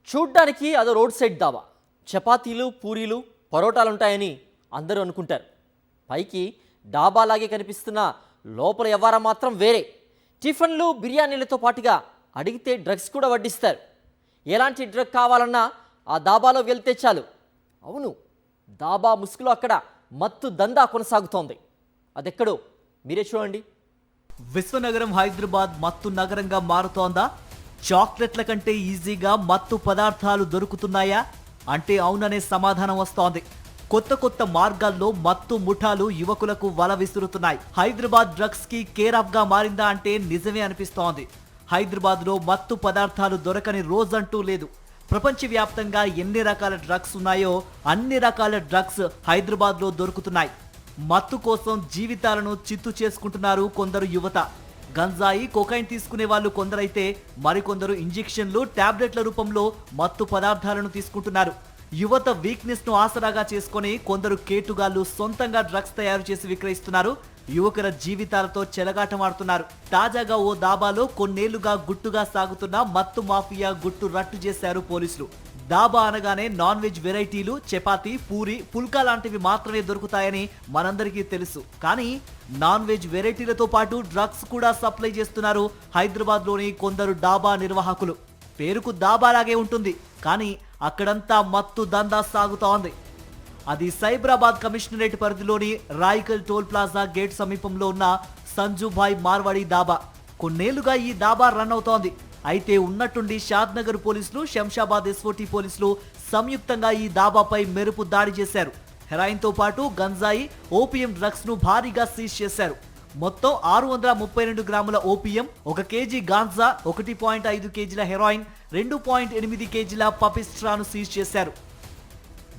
చూడ్డానికి అదో road side dhaba. చపాతీలు, పూరీలు, పరోటాలు ఉంటాయని అందరూ అనుకుంటారు. పైకి డాబాలాగే కనిపిస్తున్న లోపల వ్యవహారం మాత్రం వేరే. టిఫిన్లు, బిర్యానీలతో పాటుగా అడిగితే డ్రగ్స్ కూడా వడ్డిస్తారు. ఎలాంటి డ్రగ్ కావాలన్నా ఆ దాబాలో వెళ్తే చాలు. అవును, దాబా ముసుగులో అక్కడ మత్తు దందా కొనసాగుతోంది. అదెక్కడో మీరే చూడండి. విశ్వనగరం హైదరాబాద్ మత్తు నగరంగా మారుతోందా? చాక్లెట్ల కంటే ఈజీగా మత్తు పదార్థాలు దొరుకుతున్నాయా అంటే అవుననే సమాధానం వస్తోంది. కొత్త కొత్త మార్గాల్లో మత్తు ముఠాలు యువకులకు వల విసురుతున్నాయి. హైదరాబాద్ డ్రగ్స్ కి కేర్ ఆఫ్ గా మారిందా అంటే నిజమే అనిపిస్తోంది. హైదరాబాద్ లో మత్తు పదార్థాలు దొరకని రోజంటూ లేదు. ప్రపంచవ్యాప్తంగా ఎన్ని రకాల డ్రగ్స్ ఉన్నాయో అన్ని రకాల డ్రగ్స్ హైదరాబాద్ లో దొరుకుతున్నాయి. మత్తు కోసం జీవితాలను చిత్తు చేసుకుంటున్నారు కొందరు యువత. గంజాయి, కొకైన్ తీసుకునే వాళ్ళు కొందరైతే మరికొందరు ఇంజెక్షన్లు, టాబ్లెట్ల రూపంలో మత్తు పదార్థాలను తీసుకుంటున్నారు. యువత వీక్నెస్ ను ఆసరాగా చేసుకుని కొందరు కేటుగాళ్లు సొంతంగా డ్రగ్స్ తయారు చేసి విక్రయిస్తున్నారు. యువకుల జీవితాలతో చెలగాటమాడుతున్నారు. తాజాగా ఓ దాబాలో కొన్నేళ్లుగా గుట్టుగా సాగుతున్న మత్తు మాఫియా గుట్టు రట్టు చేశారు పోలీసులు. దాబా అనగానే నాన్ వెజ్ వెరైటీలు, చపాతీ, పూరి, పుల్కా లాంటివి మాత్రమే దొరుకుతాయని మనందరికీ తెలుసు. కానీ నాన్ వెజ్ వెరైటీలతో పాటు డ్రగ్స్ కూడా సప్లై చేస్తున్నారు హైదరాబాద్లోని కొందరు డాబా నిర్వాహకులు. పేరుకు దాబాలాగే ఉంటుంది, కానీ అక్కడంతా మత్తు దందా సాగుతోంది. అది సైబరాబాద్ కమిషనరేట్ పరిధిలోని రాయికల్ టోల్ ప్లాజా గేట్ సమీపంలో ఉన్న సంజుభాయ్ మార్వాడి దాబా. కొన్నేళ్లుగా ఈ దాబా రన్ అవుతోంది. అయితే ఉన్నట్టుండి షాద్నగర్ పోలీసులు, శంషాబాద్ ఎస్ఓటీ పోలీసులు సంయుక్తంగా ఈ దాబాపై మెరుపు దాడి చేశారు. హెరాయిన్తో పాటు గంజాయి, ఓపీఎం డ్రగ్స్ ను భారీగా సీజ్ చేశారు. మొత్తం 632 గ్రాముల ఓపీఎం, 1 కేజీ గాంజా, 1.5 కేజీల హెరాయిన్, 2.8 కేజీల పపిస్ట్రాను సీజ్ చేశారు.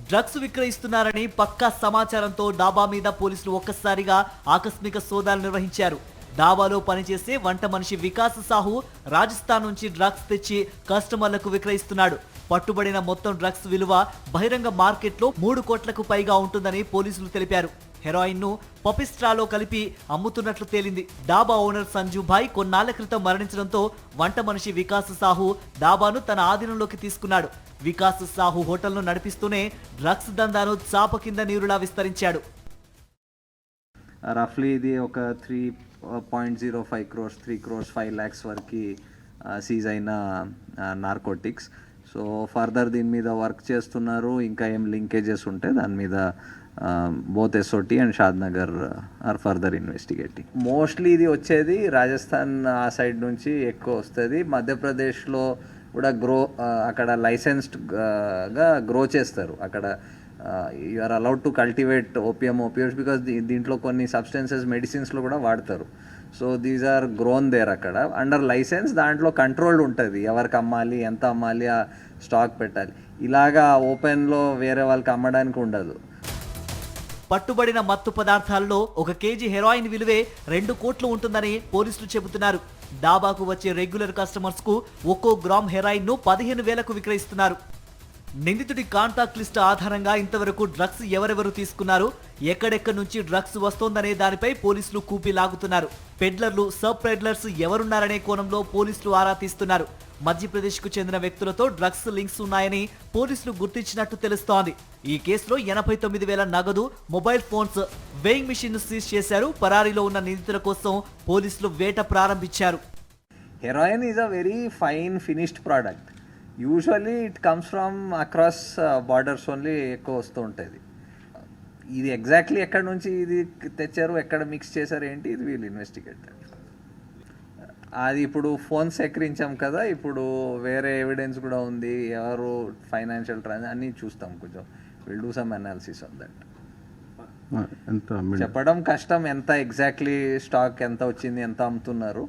డ్రగ్స్ విక్రయిస్తున్నారని పక్కా సమాచారంతో డాబా మీద పోలీసులు ఒక్కసారిగా ఆకస్మిక సోదాలు నిర్వహించారు. డాబాలో పనిచేసే వంట మనిషి వికాస్ సాహు రాజస్థాన్ నుంచి డ్రగ్స్ తెచ్చి కస్టమర్లకు విక్రయిస్తున్నాడు. పట్టుబడిన మొత్తం డ్రగ్స్ విలువ బహిరంగ మార్కెట్లో 3 కోట్లకు పైగా ఉంటుందని పోలీసులు తెలిపారు. హెరాయిన్ ను పపిస్ట్రాలో కలిపి అమ్ముతున్నట్లు తేలింది. డాబా ఓనర్ సంజుభాయ్ కొన్నాళ్ల క్రితం మరణించడంతో వంట మనిషి వికాస్ సాహు డాబాను తన ఆధీనంలోకి తీసుకున్నాడు. వికాస్ సాహు హోటల్ను నడిపిస్తూనే డ్రగ్స్ దందాను చాప కింద నీరులా విస్తరించాడు. రఫ్లీ ఇది ఒక 3.05 crores, 3 crores 5 lakhs వరకు సీజ్ అయిన నార్కోటిక్స్. సో ఫర్దర్ దీని మీద వర్క్ చేస్తున్నారు. ఇంకా ఏం లింకేజెస్ ఉంటే దాని మీద both SOT and Shadnagar are further investigating. Mostly ఇది వచ్చేది రాజస్థాన్ ఆ సైడ్ నుంచి ఎక్కువ వస్తుంది. మధ్యప్రదేశ్లో కూడా అక్కడ లైసెన్స్డ్గా గ్రో చేస్తారు. అక్కడ you are allowed to cultivate opiums because దీంట్లో కొన్ని సబ్స్టెన్సెస్ మెడిసిన్స్లో కూడా వాడతారు. So these are grown there అక్కడ అండర్ లైసెన్స్. దాంట్లో కంట్రోల్డ్ ఉంటుంది, ఎవరికి అమ్మాలి, ఎంత అమ్మాలి, ఆ స్టాక్ పెట్టాలి. ఇలాగా ఓపెన్లో వేరే వాళ్ళకి అమ్మడానికి ఉండదు. పట్టుబడిన మత్తు పదార్థాల్లో 1 కేజీ హెరాయిన్ విలువే 2 కోట్లు ఉంటుందని పోలీసులు చెబుతున్నారు. డాబాకు వచ్చే రెగ్యులర్ కస్టమర్స్ కు 1 గ్రామ్ హెరాయిన్ ను 15,000కు విక్రయిస్తున్నారు. నిందితుడి కాంటాక్ట్ లిస్ట్ ఆధారంగా ఇంతవరకు డ్రగ్స్ ఎవరెవరు తీసుకున్నారు, ఎక్కడెక్కడి నుంచి డ్రగ్స్ వస్తోందనే దానిపై పోలీసులు కూపి లాగుతున్నారు. పెడ్లర్లు, సబ్ పెడ్లర్స్ ఎవరున్నారనే కోణంలో పోలీసులు ఆరా తీస్తున్నారు. మధ్యప్రదేశ్కు చెందిన వ్యక్తులతో డ్రగ్స్ లింక్స్ ఉన్నాయని పోలీసులు గుర్తించినట్టు తెలుస్తోంది. ఈ కేసులో 89,000 నగదు, mobile phones, weighing machine seize చేశారు. పరారీలో ఉన్న నిందితుల కోసం పోలీసులు వేట ప్రారంభించారు. Heroin is a very fine finished product. Usually it comes from across borders only ఎక్కువ వస్తూ ఉంటుంది. ఇది ఎగ్జాక్ట్లీ ఎక్కడి నుంచి ఇది తెచ్చారు, ఎక్కడ మిక్స్ చేశారు ఏంటి, ఇది వీళ్ళు ఇన్వెస్టిగేట్. అది ఇప్పుడు ఫోన్ సేకరించాం కదా, ఇప్పుడు వేరే ఎవిడెన్స్ కూడా ఉంది, ఎవరు ఫైనాన్షియల్ అన్నీ చూస్తాం. కొంచెం will do some analysis on that. చెప్పడం కష్టం ఎంత ఎగ్జాక్ట్లీ స్టాక్ ఎంత వచ్చింది, ఎంత అమ్ముతున్నారు.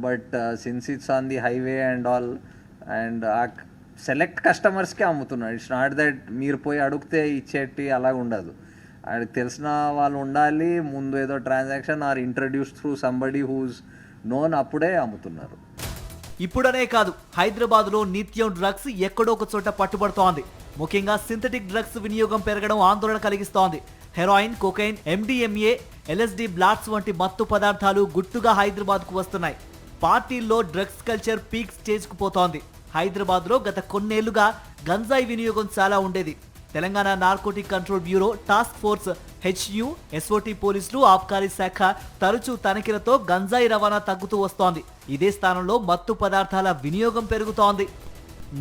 But since it's on the highway and all and ఆ సెలెక్ట్ కస్టమర్స్కే అమ్ముతున్నాడు. ఇట్స్ నాట్ దట్ మీరు పోయి అడిగితే ఇచ్చేటి అలా ఉండదు. అది తెలిసిన వాళ్ళు ఉండాలి ముందు, ఏదో transaction or introduce through somebody who's known, అప్పుడే అమ్ముతున్నారు. ఇప్పుడనే కాదు, హైదరాబాద్లో నిత్యం డ్రగ్స్ ఎక్కడో ఒక చోట పట్టుబడుతోంది. ముఖ్యంగా సింథటిక్ డ్రగ్స్ వినియోగం పెరగడం ఆందోళన కలిగిస్తోంది. Heroin, cocaine, MDMA, LSD blots వంటి మత్తు పదార్థాలు గుట్టుగా హైదరాబాద్కు వస్తున్నాయి. పార్టీల్లో డ్రగ్స్ కల్చర్ పీక్ స్టేజ్కు పోతోంది. హైదరాబాద్లో గత కొన్నేళ్లుగా గంజాయి వినియోగం చాలా ఉండేది. Telangana narcotic control bureau, task force HU, SOT పోలీసులు, ఆబ్కారీ శాఖ తరచూ తనిఖీలతో గంజాయి రవాణా తగ్గుతూ వస్తోంది. ఇదే స్థానంలో మత్తు పదార్థాల వినియోగం పెరుగుతోంది.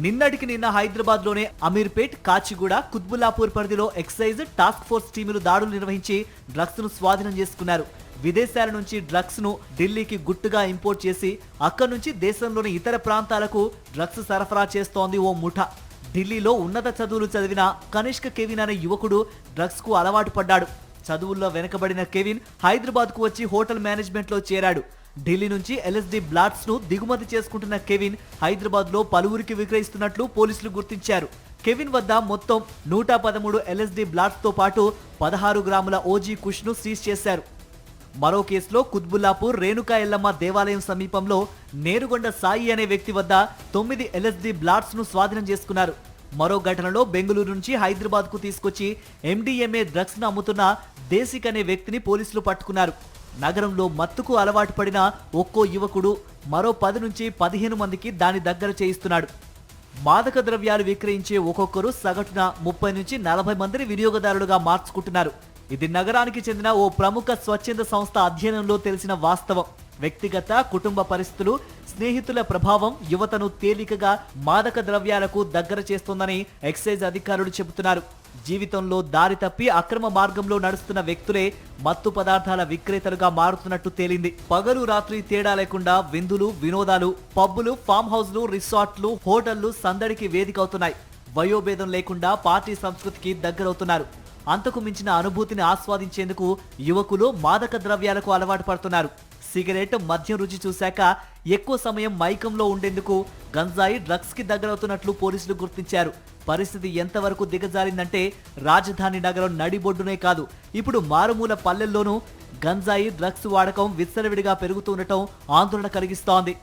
నిన్నటికి నిన్న హైదరాబాద్లోనే అమీర్పేట్, కాచిగూడ, కుత్బుల్లాపూర్ పరిధిలో ఎక్సైజ్, టాస్క్ ఫోర్స్ టీములు దాడులు నిర్వహించి డ్రగ్స్ ను స్వాధీనం చేసుకున్నారు. విదేశాల నుంచి డ్రగ్స్ ను ఢిల్లీకి గుట్టుగా ఇంపోర్ట్ చేసి అక్కడి నుంచి దేశంలోని ఇతర ప్రాంతాలకు డ్రగ్స్ సరఫరా చేస్తోంది ఓ ముఠా. ఢిల్లీలో ఉన్నత చదువులు చదివిన కనిష్క కెవిన్ అనే యువకుడు డ్రగ్స్ కు అలవాటు పడ్డాడు. చదువుల్లో వెనకబడిన కెవిన్ హైదరాబాద్ కు వచ్చి హోటల్ మేనేజ్మెంట్ లో చేరాడు. ఢిల్లీ నుంచి LSD బ్లాట్స్ ను దిగుమతి చేసుకుంటున్న కెవిన్ హైదరాబాద్ లో పలువురికి విక్రయిస్తున్నట్లు పోలీసులు గుర్తించారు. కెవిన్ వద్ద మొత్తం 113 LSD బ్లాట్స్ తో పాటు 16 గ్రాముల OG కుష్ ను సీజ్ చేశారు. మరో కేసులో కుత్బుల్లాపూర్ రేణుకా ఎల్లమ్మ దేవాలయం సమీపంలో నేరుగొండ సాయి అనే వ్యక్తి వద్ద 9 LSD బ్లాట్స్ ను స్వాధీనం చేసుకున్నారు. మరో ఘటనలో బెంగళూరు నుంచి హైదరాబాద్ కు తీసుకొచ్చి MDMA డ్రగ్స్ ను అమ్ముతున్న దేశిక్ అనే వ్యక్తిని పోలీసులు పట్టుకున్నారు. నగరంలో మత్తుకు అలవాటు పడిన ఒక్కో యువకుడు మరో 10 నుంచి 15 మందికి దాని దగ్గర చేయిస్తున్నాడు. మాదక ద్రవ్యాలు విక్రయించే ఒక్కొక్కరు సగటున 30 నుంచి 40 మందిని వినియోగదారులుగా మార్చుకుంటున్నారు. ఇది నగరానికి చెందిన ఓ ప్రముఖ స్వచ్ఛంద సంస్థ అధ్యయనంలో తెలిసిన వాస్తవం. వ్యక్తిగత, కుటుంబ పరిస్థితులు, స్నేహితుల ప్రభావం యువతను తేలికగా మాదక ద్రవ్యాలకు దగ్గర చేస్తోందని ఎక్సైజ్ అధికారులు చెబుతున్నారు. జీవితంలో దారి తప్పి అక్రమ మార్గంలో నడుస్తున్న వ్యక్తులే మత్తు పదార్థాల విక్రేతలుగా మారుతున్నట్టు తేలింది. పగలు రాత్రి తేడా లేకుండా విందులు, వినోదాలు, పబ్బులు, ఫామ్ హౌస్లు, రిసార్ట్లు, హోటళ్లు సందడికి వేదికవుతున్నాయి. వయోభేదం లేకుండా పార్టీ సంస్కృతికి దగ్గరవుతున్నారు. అంతకు మించిన అనుభూతిని ఆస్వాదించేందుకు యువకులు మాదక ద్రవ్యాలకు అలవాటు పడుతున్నారు. సిగరెట్, మద్యం రుచి చూశాక ఎక్కువ సమయం మైకంలో ఉండేందుకు గంజాయి డ్రగ్స్ కి దగ్గరవుతున్నట్లు పోలీసులు గుర్తించారు. పరిస్థితి ఎంతవరకు దిగజారిందంటే రాజధాని నగరం నడిబొడ్డునే కాదు, ఇప్పుడు మారుమూల పల్లెల్లోనూ గంజాయి డ్రగ్స్ వాడకం విచ్చలవిడిగా పెరుగుతుండటం ఆందోళన కలిగిస్తోంది.